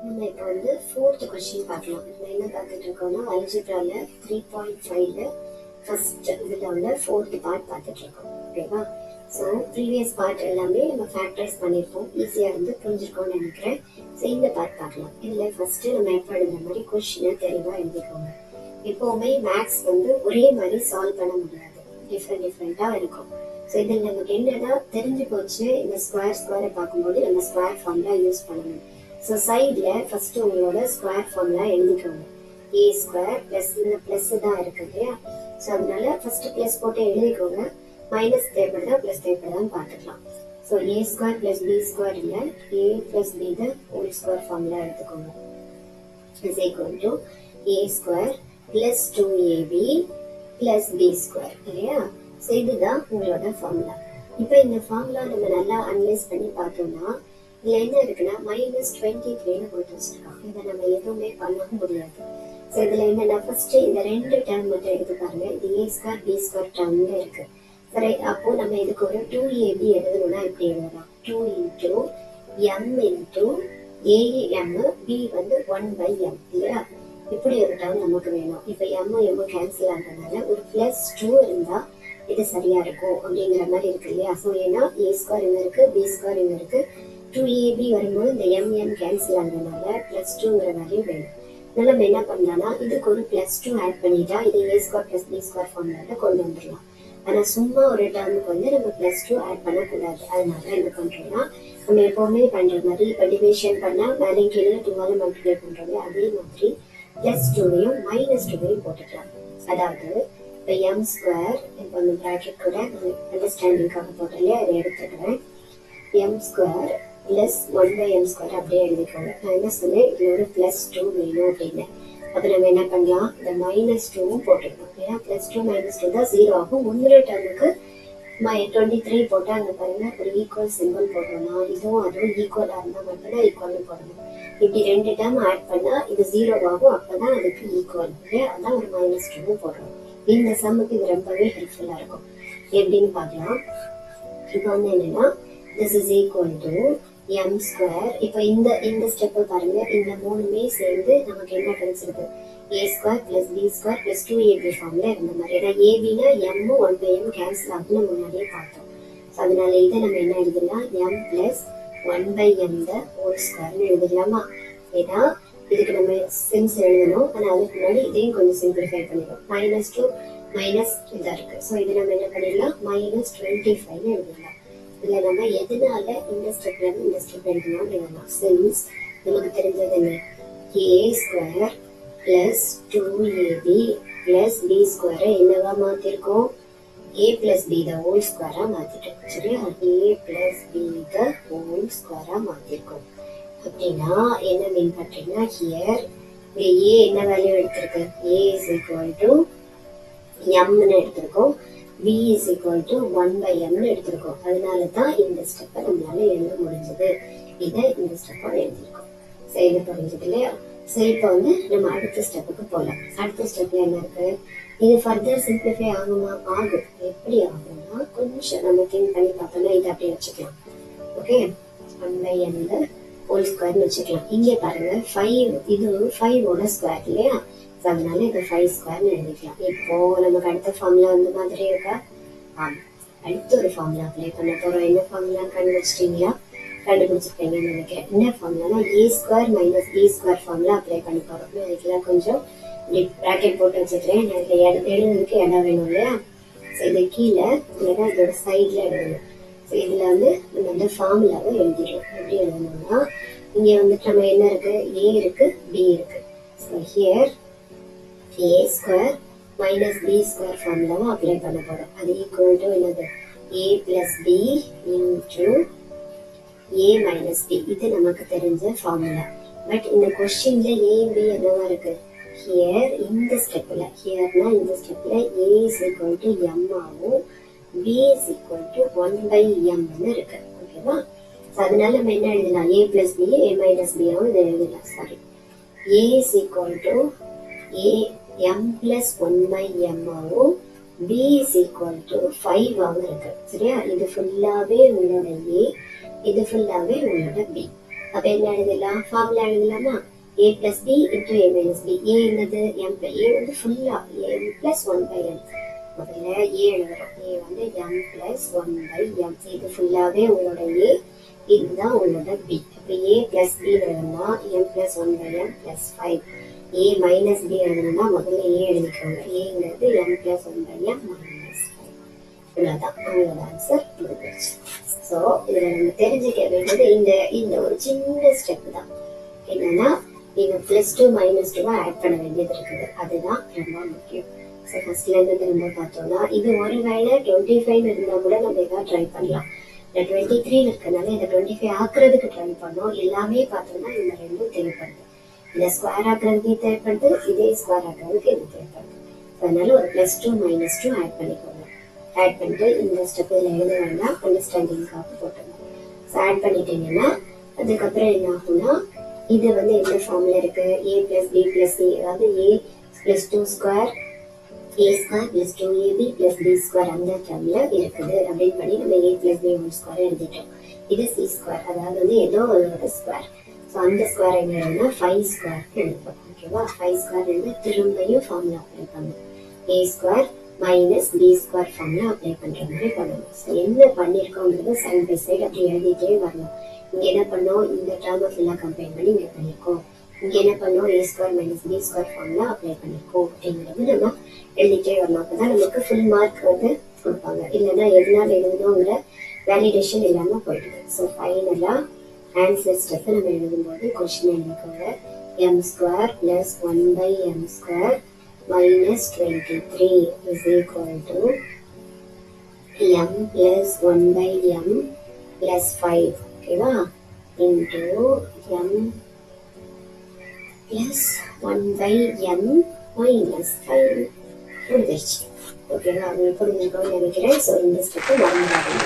நம்ம இப்போ வந்து ஃபோர்த் கொஸ்டின் பார்க்கலாம். நம்ம என்ன பார்த்துட்டு இருக்கோம்னா அல்ஜிப்ரால 3.5ல ஃபர்ஸ்ட் இதில் உள்ள ஃபோர்த் பார்ட் பார்த்துட்டு இருக்கோம். ஓகேவா? ஸோ ப்ரீவியஸ் பார்ட் எல்லாமே நம்ம ஃபேக்டரைஸ் பண்ணியிருப்போம், ஈஸியாக இருந்து புரிஞ்சிருக்கோம்னு நினைக்கிறேன். ஸோ இந்த பார்ட் பார்க்கலாம். இதில் ஃபர்ஸ்ட்டு நம்ம எப்போ எழுதுற மாதிரி கொஸ்டினை தெளிவாக எழுதிக்கோங்க. எப்போவுமே மேக்ஸ் வந்து ஒரே மாதிரி சால்வ் பண்ண முடியாது, டிஃப்ரெண்ட்டாக இருக்கும். ஸோ இதில் நமக்கு என்னன்னா தெரிஞ்சு போச்சு, இந்த ஸ்கொயரை பார்க்கும்போது நம்ம ஸ்கொயர் ஃபார்முலா யூஸ் பண்ணணும். ஸோ சைடில் ஃபர்ஸ்ட் உங்களோட ஸ்கொயர் ஃபார்முலா எழுதிக்கோங்க. ஏ ஸ்கொயர் ப்ளஸ் இந்த ப்ளஸ் தான் இருக்கு இல்லையா? ஸோ அதனால ஃபர்ஸ்ட் ப்ளஸ் போட்டு எழுதிக்கோங்க. மைனஸ் தேவைப்படுதா ப்ளஸ் தேவைப்படுதான்னு பார்த்துக்கலாம். So A square plus B square இல்லை, A plus B the whole square formula எடுத்துக்கோங்க. Is equal to A square plus 2ab plus B square இல்லையா? ஸோ இதுதான் உங்களோட ஃபார்முலா. இப்போ இந்த ஃபார்முலா நம்ம நல்லா அனலைஸ் பண்ணி பார்த்தோம்னா இதில் என்ன இருக்குன்னா -23ன்னு போட்டு வச்சிருக்காங்க. இதை நம்ம எதுவுமே பண்ண முடியாது. ஸோ இதில் என்னன்னா ஃபர்ஸ்ட் இந்த ரெண்டு டேர்ம் மட்டும் எடுத்து பாருங்க. இது ஏ ஸ்கொயர் பி ஸ்கொயர் டேர்ம்ல இருக்கு. சரி, அப்போ நம்ம இதுக்கு ஒரு 2ab எழுதணும்னா இப்படி எழுதலாம். 2 into m into a m, b வந்து 1/m இல்லையா? இப்படி ஒரு டேர்ம் நமக்கு வேணும். இப்போ எம் கேன்சல் ஆகிறதுனால ஒரு +2 இருந்தா இது சரியா இருக்கும் அப்படிங்கிற மாதிரி இருக்கு இல்லையா? ஸோ ஏன்னா ஏ ஸ்கொயர் இங்க இருக்கு, பி ஸ்கொயர் இங்க இருக்கு, 2ab வரும்போது இந்த எம் கேன்சல் ஆகிறதுனால +2ங்கிற வேல்யூ வேணும். அதனால நம்ம என்ன பண்ணலாம்னா இதுக்கு ஒரு +2 ஆட் பண்ணிட்டா இது ஏ ஸ்கொயர் ப்ளஸ் பி ஸ்கொயர் ஃபார்முலால கொண்டு வந்துடலாம். ஆனால் சும்மா ஒரு டேர்முக்கு வந்து நம்ம +2 ஆட் பண்ணக்கூடாது. அதனால என்ன பண்றோம்னா நம்ம எப்பவுமே பண்ற மாதிரி இப்போ டிவிஷன் பண்ணா மேலே கீழே 2ஆல மல்டிப்ளை பண்றோம், அதே மாதிரி +2வையும் -2வையும் போட்டுக்கலாம். அதாவது இப்போ எம் ஸ்கொயர் இப்போ அந்த ப்ராக்கெட் கூட அண்டர்ஸ்டாண்டிங்காக போட்டாலே அதை எடுத்துக்கிறேன். M square plus 1/m square அப்படியே எழுதிக்கோங்க. நான் என்ன சொன்னேன், இது ஒரு +2 வேணும் அப்படின்னு. அப்போ நம்ம என்ன பண்ணலாம், இந்த -2வும் போட்டுக்கணும். ஏன்னா +2 -2 தான் 0 ஆகும். முந்திர டேர்முக்கு 23 போட்டால் அங்கே பாருங்க ஒரு ஈக்குவல் சிம்பிள் போடுறோம்னா இதுவும் அதுவும் ஈக்குவலாக இருந்தால் மட்டும்தான் ஈக்குவல்னு போடணும். இப்படி ரெண்டு டேர்ம் ஆட் பண்ணால் இது 0 ஆகும், அப்போ தான் அதுக்கு ஈக்குவல். அதான் ஒரு -2வும் போடுறோம். இந்த சம்முக்கு இது ரொம்பவே ஹெல்ப்ஃபுல்லாக இருக்கும். எப்படின்னு பார்க்கலாம். இப்போ வந்து என்னன்னா this is equal to m square. இப்போ இந்த ஸ்டெப்பை பாருங்க, இந்த மூணுமே சேர்ந்து நமக்கு என்ன கிடைச்சிருக்கு, a square plus B square plus 2ab ஃபார்ம்ல இருந்த மாதிரி. ஏன்னா ஏபினா m 1/m கேன்சல் ஆகுன்னு முன்னாடியே பார்த்தோம். ஸோ அதனால இதை நம்ம என்ன எழுதலாம், m plus 1/m the whole ஸ்கொயர்னு எழுதிடலாமா? ஏன்னா இதுக்கு நம்ம சிம்ஸ் எழுதணும், ஆனால் அதுக்கு முன்னாடி இதையும் கொஞ்சம் சிம்பிளிஃபை பண்ணிடுவோம். -2 மைனஸ் இதாக இருக்கு. ஸோ இதை நம்ம என்ன பண்ணிடலாம், -25ன்னு எழுதிடலாம். இதில் நம்ம எதனால இந்த ஸ்டெப்ல இருந்து இந்த ஸ்டெப் எழுதணும் எழுதலாம். சின்ஸ் நமக்கு தெரிஞ்சது என்ன, A square plus 2ab plus B ஸ்கொயரை என்னவா மாற்றிருக்கோம், A plus B the whole ஸ்கொயராக மாற்றிட்டோம். சரியா? A plus B the whole ஸ்கொயராக மாற்றிருக்கோம். அப்படின்னா என்ன மீன் பண்ணுறீங்கன்னா, ஹியர் இந்த ஏ என்ன வேல்யூ எடுத்திருக்கு, ஏ இஸ் ஈக்குவல் டு எம்னு எடுத்திருக்கோம், b is equal to 1/mனு எடுத்திருக்கோம். அதனால தான் இந்த ஸ்டெப்பை நம்மளால எழுத முடிஞ்சது. இதை இந்த ஸ்டெப்பை எழுதியிருக்கோம். சரி, இது புரிஞ்சது இல்லையா? சரி, இப்போ வந்து நம்ம அடுத்த ஸ்டெப்புக்கு போகலாம். அடுத்த ஸ்டெப்ல என்ன இருக்கு, இது ஃபர்தர் சிம்பிளிஃபை ஆகுமா? ஆகும். எப்படி ஆகும்னா கொஞ்சம் நம்ம திங்க் பண்ணி பார்த்தோம்னா இதை அப்படியே வச்சுக்கலாம். ஓகே, 1/m ஹோல் ஸ்கொயர்னு வச்சுக்கலாம். இங்கே பாருங்க 5, இது 5ஓட ஸ்கொயர் இல்லையா? அதனால இது 5 ஸ்கொயர்னு எழுதிக்கலாம். இப்போ நமக்கு அடுத்த ஃபார்முலா அந்த மாதிரி இருக்கா? ஆமாம், அடுத்த ஒரு ஃபார்முலா அப்ளை பண்ண போகிறோம். என்ன ஃபார்முலா கண்டுபிடிச்சிட்டீங்களா? கண்டுபிடிச்சிருப்பீங்கன்னு நினைக்கிறேன். என்ன ஃபார்முலானா A square minus B square formula apply பண்ண போகிறோம். இதுக்கெல்லாம் கொஞ்சம் ப்ராக்கெட் போட்டு வச்சுக்கிறேன். இதில் எழுதுறதுக்கு இடம் வேணும் இல்லையா? ஸோ இதை கீழே இல்லைன்னா இதோட சைடில் எழுதணும். ஸோ இதில் வந்து நம்ம வந்து ஃபார்முலாவை எழுதிடுவோம். எப்படி எழுதணும்னா இங்கே வந்துட்டு நம்ம என்ன இருக்குது, ஏ இருக்குது, பி இருக்குது. So here a square minus B square ஃபார்முலாவை அப்ளை பண்ண போகிறோம். அது ஈக்குவல் டு என்னது, a plus b into a minus b. இது நமக்கு தெரிஞ்ச ஃபார்முலா. பட் இந்த கொஸ்டின்ல a b என்னவா இருக்கு, ஹியர் இந்த ஸ்டெப்பில், ஹியர்னா இந்த ஸ்டெப்பில் a is equal to m ஆகும், b இஸ் ஈக்குவல் டு 1/mன்னு இருக்கு. ஓகேவா? ஸோ அதனால நம்ம என்ன எழுதலாம், a plus b a minus b ஆகும் இதை எழுதலாம். Sorry, a is equal to m plus 1/m ஆகும், b இஸ் ஈக்குவல் டு 5 ஆகும் இருக்கு. சரியா? இது ஃபுல்லாகவே உங்களோட a, இது ஃபுல்லாகவே உங்களோட b. அப்ப என்ன எழுதலாம்? ஃபார்முலா எழுதலாமா? a plus b into a minus b. a என்னது? m by a வந்து ஃபுல்லா m plus 1 by m. முதல்ல a எழுதுறோம். a வந்து m plus 1 by m. இது ஃபுல்லாவே உங்களோட a, இதுதான் உங்களோட b. அப்ப a plus b எழுதுனா m plus 1 by m plus 5. a minus b எழுதுனா முதல்ல a எழுதிக்கோங்க. a-ங்கிறது m plus 1 by m minus 5. இவ்வளவுதான் உங்களோட ஆன்சர் முடிஞ்சிருச்சு. ஸோ இதுல நம்ம தெரிஞ்சுக்க வேண்டியது இந்த ஒரு சின்ன ஸ்டெப் தான். என்னன்னா நீங்க +2 -2 ஆட் பண்ண வேண்டியது இருக்குது. அதுதான் ரொம்ப முக்கியம். ஸோ ஃபர்ஸ்ட்ல இருந்து நம்ம பார்த்தோம்னா இது ஒருவேளை 25 இருந்தா கூட நம்ம ஏதாவது ட்ரை பண்ணலாம். இந்த 23 இருக்கனால இதை 25 ஆக்குறதுக்கு ட்ரை பண்ணோம். எல்லாமே பார்த்தோம்னா இந்த ரெண்டும் தேவைப்படுது. இதை ஸ்கொயர் ஆக்குறதுக்கு தேவைப்படுது, இதே ஸ்கொயர் ஆக்குறதுக்கு இது தேவைப்படுது. அதனால ஒரு +2 -2 ஆட் பண்ணிக்கோங்க. ஆட் பண்ணிட்டு இந்த ஸ்டெப் இதில் எழுத வேண்டாம், அண்டர்ஸ்டாண்டிங்காக போட்டுருங்க. ஸோ ஆட் பண்ணிட்டீங்கன்னா அதுக்கப்புறம் என்ன ஆகும்னா இது வந்து என்ன ஃபார்ம்ல இருக்கு? a plus b plus c, அதாவது a plus 2 square a square plus 2ab plus b square அந்த டேர்ம்ல இருக்குது அப்படின்னு பண்ணி நம்ம a plus b whole square எழுதிட்டோம். இது c ஸ்கொயர், அதாவது வந்து ஏதோ ஒரு ஸ்கொயர். ஸோ அந்த ஸ்கொயர் என்ன எழுதுனா 5 ஸ்கொயர் எழுதுவோம். ஓகேவா? 5 ஸ்கொயர் எழுதி திரும்பியும் ஃபார்முலா அப்ளை பண்ணும். a square minus B square formula apply பண்ற மாதிரி பண்ணணும். ஸோ என்ன பண்ணியிருக்கோங்கிறத சைட் பை சைடு அப்படி எழுதிட்டே வரணும். இங்க என்ன பண்ணோம்? இந்த டேர்மை ஃபுல்லாக கம்பைன் பண்ணி இங்கே பண்ணியிருக்கோம். இங்க என்ன பண்ணோம்? a square minus B square formula apply பண்ணியிருக்கோம் அப்படிங்கிறது நம்ம எழுதிட்டே வரணும். அப்பதான் நமக்கு ஃபுல் மார்க் வந்து கொடுப்பாங்க. இல்லைன்னா எதனால எழுதணுங்கிற வேலிடேஷன் இல்லாமல் போயிடுது. ஸோ ஃபைனலா ஆன்சர் ஸ்டெப் நம்ம எழுதும்போது கொஸ்டின் எழுதிக்கோங்க. m square plus 1 by m square minus 23 is equal to m plus 1 by m plus 5, ஓகேவா, into m plus 1 by m minus 5 முடிஞ்சிருச்சு. ஓகேவா? உங்களுக்கு புரிஞ்சுக்கணும்னு நினைக்கிறேன். ஸோ இந்த ஸ்டெப்பு மறந்துடாதீங்க.